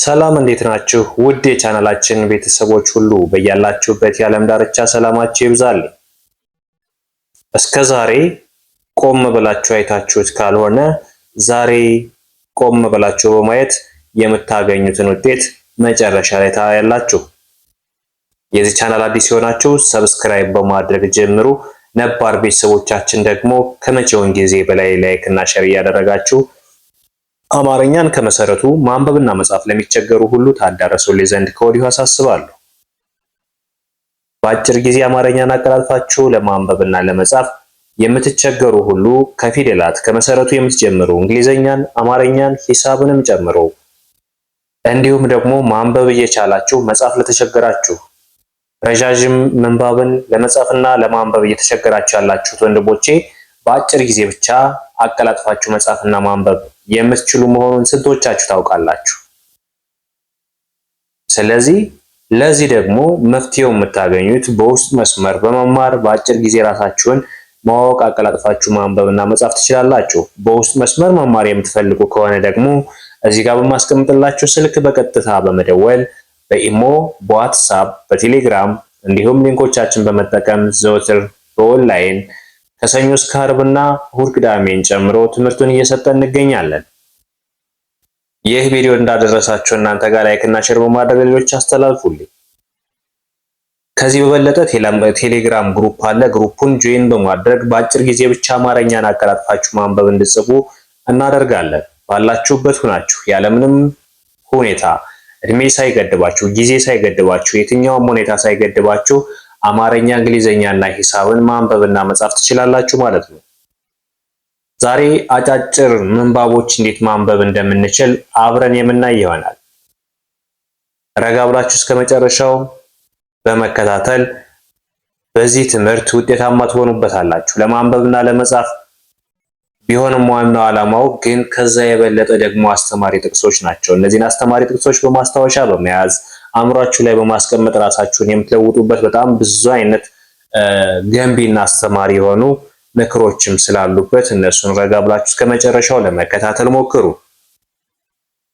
ሰላም እንዴት ናችሁ? ውድ የቻናላችን ቤተሰቦች ሁሉ በያላችሁበት የዓለም ዳርቻ ሰላማችሁ ይብዛል። እስከዛሬ ቆም ብላችሁ አይታችሁት ካልሆነ ዛሬ ቆም ብላችሁ በማየት የምታገኙትን ውጤት መጨረሻ ላይ ታያላችሁ። የዚህ ቻናል አዲስ የሆናችሁ ሰብስክራይብ በማድረግ ጀምሩ። ነባር ቤተሰቦቻችን ደግሞ ከመቼውን ጊዜ በላይ ላይክ እና ሼር እያደረጋችሁ አማርኛን ከመሰረቱ ማንበብና መጻፍ ለሚቸገሩ ሁሉ ታዳርሱልኝ ዘንድ ከወዲሁ አሳስባለሁ። በአጭር ጊዜ አማርኛን አቀላጥፋችሁ ለማንበብና ለመጻፍ የምትቸገሩ ሁሉ ከፊደላት ከመሰረቱ የምትጀምሩ እንግሊዘኛን፣ አማርኛን፣ ሂሳብንም ጨምሮ እንዲሁም ደግሞ ማንበብ እየቻላችሁ መጻፍ ለተቸገራችሁ ረዣዥም ምንባብን ለመጻፍና ለማንበብ እየተቸገራችሁ ያላችሁት ወንድሞቼ በአጭር ጊዜ ብቻ አቀላጥፋችሁ መጻፍና ማንበብ የምትችሉ መሆኑን ስንቶቻችሁ ታውቃላችሁ? ስለዚህ ለዚህ ደግሞ መፍትሄው የምታገኙት በውስጥ መስመር በመማር በአጭር ጊዜ ራሳችሁን ማወቅ አቀላጥፋችሁ ማንበብና መጻፍ ትችላላችሁ። በውስጥ መስመር መማር የምትፈልጉ ከሆነ ደግሞ እዚህ ጋር በማስቀምጥላችሁ ስልክ በቀጥታ በመደወል በኢሞ፣ በዋትስአፕ፣ በቴሌግራም እንዲሁም ሊንኮቻችን በመጠቀም ዘወትር በኦንላይን ከሰኞ እስከ ዓርብና እሁድ ቅዳሜን ጨምሮ ትምህርቱን እየሰጠን እንገኛለን። ይህ ቪዲዮ እንዳደረሳችሁ እናንተ ጋር ላይክ እና ሼር በማድረግ ሌሎች አስተላልፉልኝ። ከዚህ በበለጠ ቴሌግራም ግሩፕ አለ። ግሩፑን ጆይን በማድረግ በአጭር ጊዜ ብቻ አማርኛን አቀላጥፋችሁ ማንበብ እንድትጽፉ እናደርጋለን። ባላችሁበት ሁናችሁ ያለምንም ሁኔታ እድሜ ሳይገድባችሁ፣ ጊዜ ሳይገድባችሁ፣ የትኛውም ሁኔታ ሳይገድባችሁ አማርኛ፣ እንግሊዘኛ እና ሂሳብን ማንበብና መጻፍ ትችላላችሁ ማለት ነው። ዛሬ አጫጭር ምንባቦች እንዴት ማንበብ እንደምንችል አብረን የምናይ ይሆናል። ረጋ ብላችሁ እስከ መጨረሻው በመከታተል በዚህ ትምህርት ውጤታማ ትሆኑበታላችሁ። ለማንበብና ለመጻፍ ቢሆንም ዋናው ዓላማው ግን ከዛ የበለጠ ደግሞ አስተማሪ ጥቅሶች ናቸው። እነዚህን አስተማሪ ጥቅሶች በማስታወሻ በመያዝ አእምሯችሁ ላይ በማስቀመጥ ራሳችሁን የምትለውጡበት በጣም ብዙ አይነት ገንቢና አስተማሪ የሆኑ ምክሮችም ስላሉበት እነሱን ረጋ ብላችሁ እስከ መጨረሻው ለመከታተል ሞክሩ።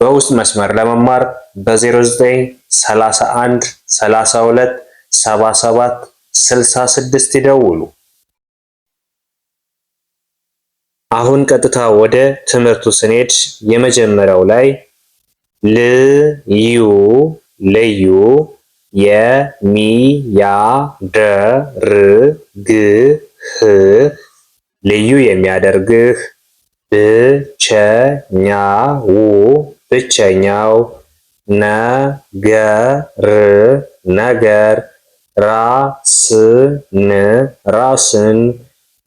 በውስጥ መስመር ለመማር በ0931 32 77 66 ይደውሉ። አሁን ቀጥታ ወደ ትምህርቱ ስንሄድ የመጀመሪያው ላይ ልዩ ልዩ የሚያደርግህ ልዩ የሚያደርግህ ብቸኛው ነገር ራስን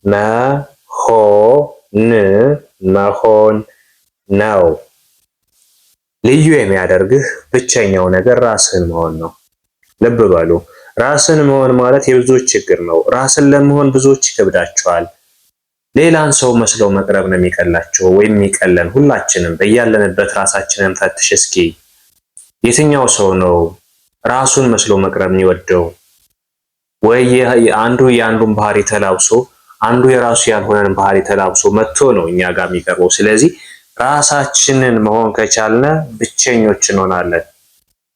መሆን ነው። ልዩ የሚያደርግህ ብቸኛው ነገር ራስን መሆን ነው። ልብ በሉ፣ ራስን መሆን ማለት የብዙዎች ችግር ነው። ራስን ለመሆን ብዙዎች ይከብዳቸዋል። ሌላን ሰው መስለው መቅረብ ነው የሚቀላቸው ወይም የሚቀለን። ሁላችንም በያለንበት ራሳችንን ፈትሽ እስኪ። የትኛው ሰው ነው ራሱን መስሎ መቅረብ የሚወደው? ወይ አንዱ የአንዱን ባህሪ ተላብሶ አንዱ የራሱ ያልሆነን ባህሪ ተላብሶ መጥቶ ነው እኛ ጋር የሚቀርበው። ስለዚህ ራሳችንን መሆን ከቻልነ ብቸኞች እንሆናለን።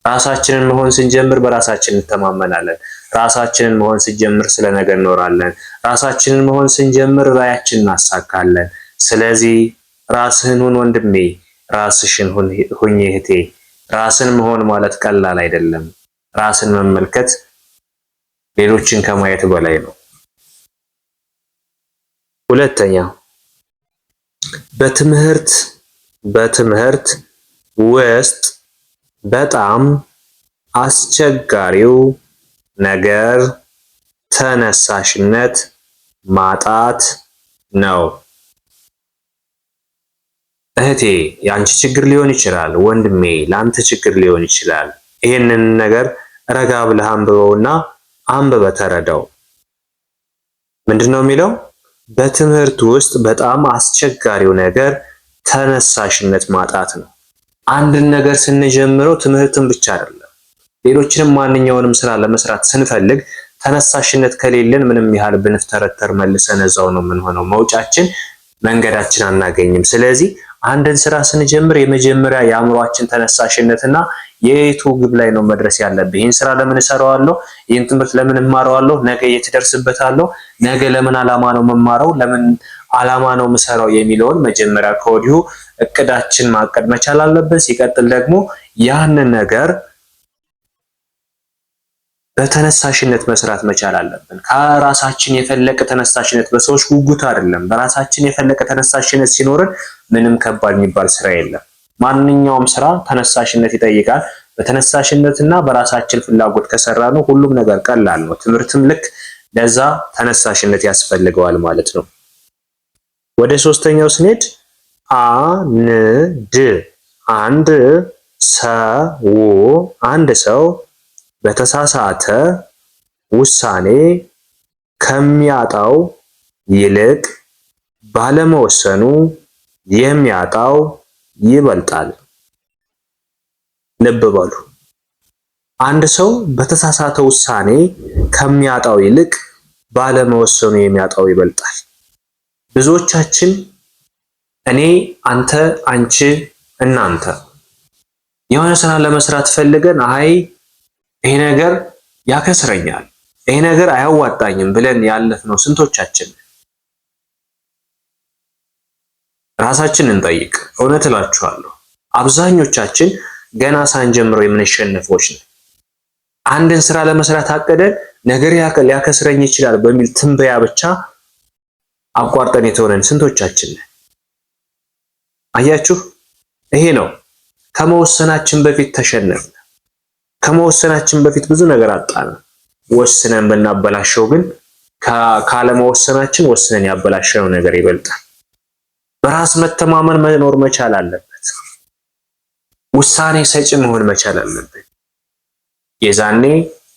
ራሳችንን መሆን ስንጀምር በራሳችን እንተማመናለን። ራሳችንን መሆን ስንጀምር ስለ ነገ እንኖራለን። ራሳችንን መሆን ስንጀምር ራዕያችንን እናሳካለን። ስለዚህ ራስህን ሁን ወንድሜ፣ ራስሽን ሁኝ እህቴ። ራስን መሆን ማለት ቀላል አይደለም። ራስን መመልከት ሌሎችን ከማየት በላይ ነው። ሁለተኛ፣ በትምህርት ውስጥ በጣም አስቸጋሪው ነገር ተነሳሽነት ማጣት ነው። እህቴ ያንቺ ችግር ሊሆን ይችላል። ወንድሜ ላንተ ችግር ሊሆን ይችላል። ይሄንን ነገር ረጋ ብለህ አንብበውና አንብበህ ተረዳው። ምንድነው የሚለው? በትምህርት ውስጥ በጣም አስቸጋሪው ነገር ተነሳሽነት ማጣት ነው። አንድን ነገር ስንጀምረው ትምህርትን ብቻ አይደለም፣ ሌሎችንም ማንኛውንም ስራ ለመስራት ስንፈልግ ተነሳሽነት ከሌለን ምንም ያህል ብንፍተረተር መልሰን እዛው ነው የምንሆነው። መውጫችን መንገዳችን አናገኝም። ስለዚህ አንድን ስራ ስንጀምር የመጀመሪያ የአእምሯችን ተነሳሽነትና የየቱ ግብ ላይ ነው መድረስ ያለብኝ? ይህን ስራ ለምን እሰራዋለሁ? ይህን ትምህርት ለምን እማረዋለሁ? ነገ የት እደርስበታለሁ? ነገ ለምን ዓላማ ነው መማረው? ለምን ዓላማ ነው ምሰራው? የሚለውን መጀመሪያ ከወዲሁ እቅዳችን ማቀድ መቻል አለብን። ሲቀጥል ደግሞ ያንን ነገር በተነሳሽነት መስራት መቻል አለብን። ከራሳችን የፈለቀ ተነሳሽነት፣ በሰዎች ጉጉት አይደለም፣ በራሳችን የፈለቀ ተነሳሽነት ሲኖርን ምንም ከባድ የሚባል ስራ የለም። ማንኛውም ስራ ተነሳሽነት ይጠይቃል። በተነሳሽነትና በራሳችን ፍላጎት ከሰራነው ሁሉም ነገር ቀላል ነው። ትምህርትም ልክ ለዛ ተነሳሽነት ያስፈልገዋል ማለት ነው። ወደ ሶስተኛው ስንሄድ አንድ ሰው በተሳሳተ ውሳኔ ከሚያጣው ይልቅ ባለመወሰኑ የሚያጣው ይበልጣል። ልብ በሉ። አንድ ሰው በተሳሳተ ውሳኔ ከሚያጣው ይልቅ ባለመወሰኑ የሚያጣው ይበልጣል። ብዙዎቻችን እኔ፣ አንተ፣ አንቺ፣ እናንተ የሆነ ስራ ለመስራት ፈልገን አይ ይሄ ነገር ያከስረኛል፣ ይሄ ነገር አያዋጣኝም ብለን ያለፍነው ስንቶቻችን? ራሳችንን እንጠይቅ። እውነት እላችኋለሁ አብዛኞቻችን ገና ሳንጀምረው የምንሸነፎች ነን። አንድን ስራ ለመስራት አቅደን ነገር ሊያከስረኝ ይችላል በሚል ትንበያ ብቻ አቋርጠን የተወነን ስንቶቻችን ነን? አያችሁ፣ ይሄ ነው ከመወሰናችን በፊት ተሸነፍን። ከመወሰናችን በፊት ብዙ ነገር አጣን። ወስነን ብናበላሸው ግን ካለመወሰናችን ወስነን ያበላሸነው ነገር ይበልጣል። በራስ መተማመን መኖር መቻል አለበት። ውሳኔ ሰጪ መሆን መቻል አለብን። የዛኔ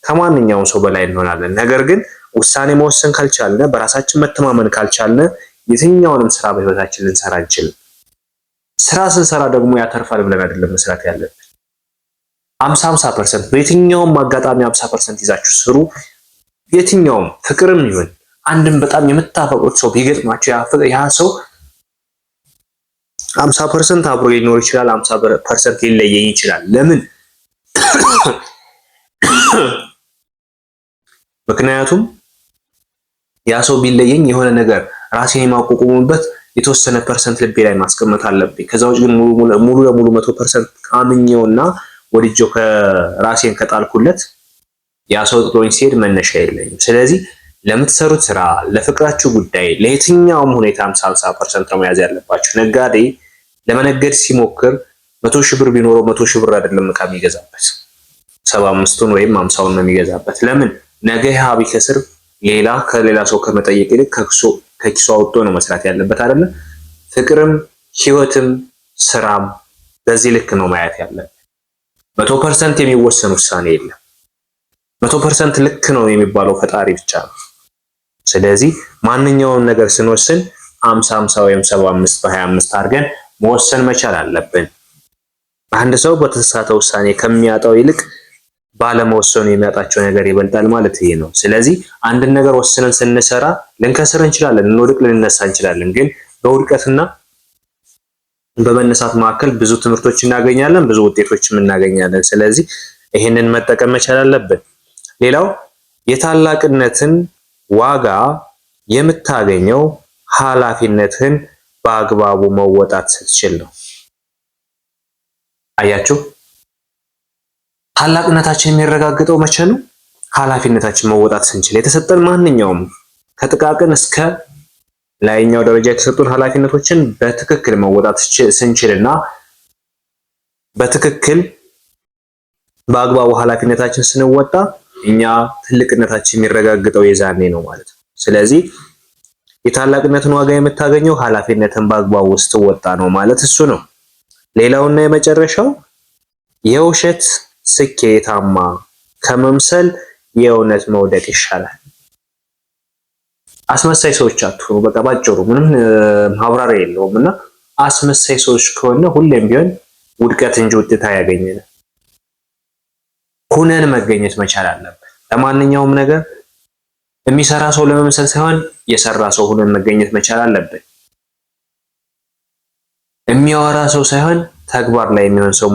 ከማንኛውም ሰው በላይ እንሆናለን። ነገር ግን ውሳኔ መወሰን ካልቻልን፣ በራሳችን መተማመን ካልቻልን የትኛውንም ስራ በህይወታችን ልንሰራ አንችልም። ስራ ስንሰራ ደግሞ ያተርፋል ብለን አይደለም መስራት ያለብን። 50% በየትኛውም አጋጣሚ 50% ይዛችሁ ስሩ። የትኛውም ፍቅርም ይሁን አንድም በጣም የምታፈቅሩት ሰው ቢገጥማችሁ ያ ሰው 50% አብሮ ሊኖር ይችላል፣ 50% ሊለየኝ ይችላል። ለምን? ምክንያቱም ያ ሰው ቢለየኝ የሆነ ነገር ራሴን የማቋቋምበት የተወሰነ ፐርሰንት ልቤ ላይ ማስቀመጥ አለብኝ። ከዛ ውጭ ግን ሙሉ ለሙሉ 100% አምኜውና ወድጄው ከራሴን ከጣልኩለት ያ ሰው ጥሎኝ ሲሄድ መነሻ የለኝም። ስለዚህ ለምትሰሩት ስራ፣ ለፍቅራችሁ ጉዳይ፣ ለየትኛውም ሁኔታ 50% ነው መያዝ ያለባችሁ። ነጋዴ ለመነገድ ሲሞክር 100 ሺህ ብር ቢኖረው 100 ሺህ ብር አይደለም ዕቃ የሚገዛበት 75ቱን ወይም 50ውን ነው የሚገዛበት። ለምን? ነገ ያ ቢከስር ሌላ ከሌላ ሰው ከመጠየቅ ይልቅ ከኪሱ አውጥቶ ነው መስራት ያለበት አይደለ? ፍቅርም ህይወትም ስራም በዚህ ልክ ነው ማየት ያለበት። 100% የሚወሰን ውሳኔ የለም። 100% ልክ ነው የሚባለው ፈጣሪ ብቻ ነው። ስለዚህ ማንኛውም ነገር ስንወስን 50-50 ወይም 75 በ25 አድርገን መወሰን መቻል አለብን። አንድ ሰው በተሳሳተ ውሳኔ ከሚያጣው ይልቅ ባለመወሰኑ የሚያጣቸው ነገር ይበልጣል ማለት ይሄ ነው። ስለዚህ አንድን ነገር ወስነን ስንሰራ ልንከስር እንችላለን፣ ልንወድቅ፣ ልንነሳ እንችላለን። ግን በውድቀትና በመነሳት መካከል ብዙ ትምህርቶች እናገኛለን፣ ብዙ ውጤቶችም እናገኛለን። ስለዚህ ይሄንን መጠቀም መቻል አለብን። ሌላው የታላቅነትን ዋጋ የምታገኘው ኃላፊነትን በአግባቡ መወጣት ስትችል ነው። አያችሁ፣ ታላቅነታችን የሚረጋገጠው መቼ ነው? ኃላፊነታችን መወጣት ስንችል። የተሰጠን ማንኛውም ከጥቃቅን እስከ ላይኛው ደረጃ የተሰጡን ኃላፊነቶችን በትክክል መወጣት ስንችልና በትክክል በአግባቡ ኃላፊነታችን ስንወጣ እኛ ትልቅነታችን የሚረጋገጠው የዛኔ ነው ማለት ነው። ስለዚህ የታላቅነትን ዋጋ የምታገኘው ኃላፊነትን በአግባቡ ስትወጣ ነው ማለት እሱ ነው። ሌላውና የመጨረሻው የውሸት ስኬታማ ከመምሰል የእውነት መውደቅ ይሻላል። አስመሳይ ሰዎች አትሁኑ። በቃ ባጭሩ ምንም ማብራሪያ የለውም እና አስመሳይ ሰዎች ከሆነ ሁሌም ቢሆን ውድቀት እንጂ ውጤት አያገኘንም። ሁነን መገኘት መቻል አለብን። ለማንኛውም ነገር የሚሰራ ሰው ለመምሰል ሳይሆን የሰራ ሰው ሁነን መገኘት መቻል አለብን። የሚያወራ ሰው ሳይሆን ተግባር ላይ የሚሆን ሰው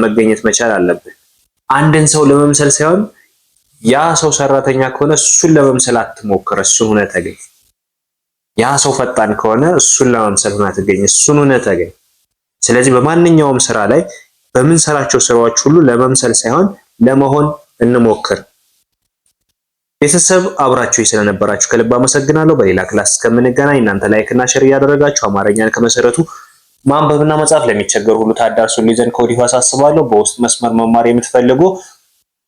መገኘት መቻል አለብን። አንድን ሰው ለመምሰል ሳይሆን ያ ሰው ሰራተኛ ከሆነ እሱን ለመምሰል አትሞክር፣ እሱን ሆነ ተገኝ። ያ ሰው ፈጣን ከሆነ እሱን ለመምሰል ሆነ ተገኝ፣ እሱን ሆነ ተገኝ። ስለዚህ በማንኛውም ስራ ላይ በምንሰራቸው ስራዎች ሁሉ ለመምሰል ሳይሆን ለመሆን እንሞክር። ቤተሰብ አብራችሁ ስለነበራችሁ ከልብ አመሰግናለሁ። በሌላ ክላስ እስከምንገናኝ እናንተ ላይክ እና ሼር እያደረጋችሁ አማርኛን ከመሰረቱ ማንበብና መጻፍ ለሚቸገሩ ሁሉ ታዳርሱልኝ ዘንድ ከወዲሁ አሳስባለሁ። በውስጥ መስመር መማር የምትፈልጉ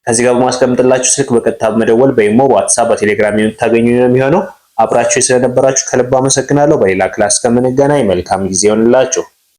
ከዚህ ጋር በማስቀምጥላችሁ ስልክ በቀጥታ መደወል በኢሞ፣ በዋትስአፕ፣ በቴሌግራም የምታገኙ ነው የሚሆነው። አብራችሁ ስለነበራችሁ ከልብ አመሰግናለሁ። በሌላ ክላስ እስከምንገናኝ መልካም ጊዜ ይሆንላችሁ።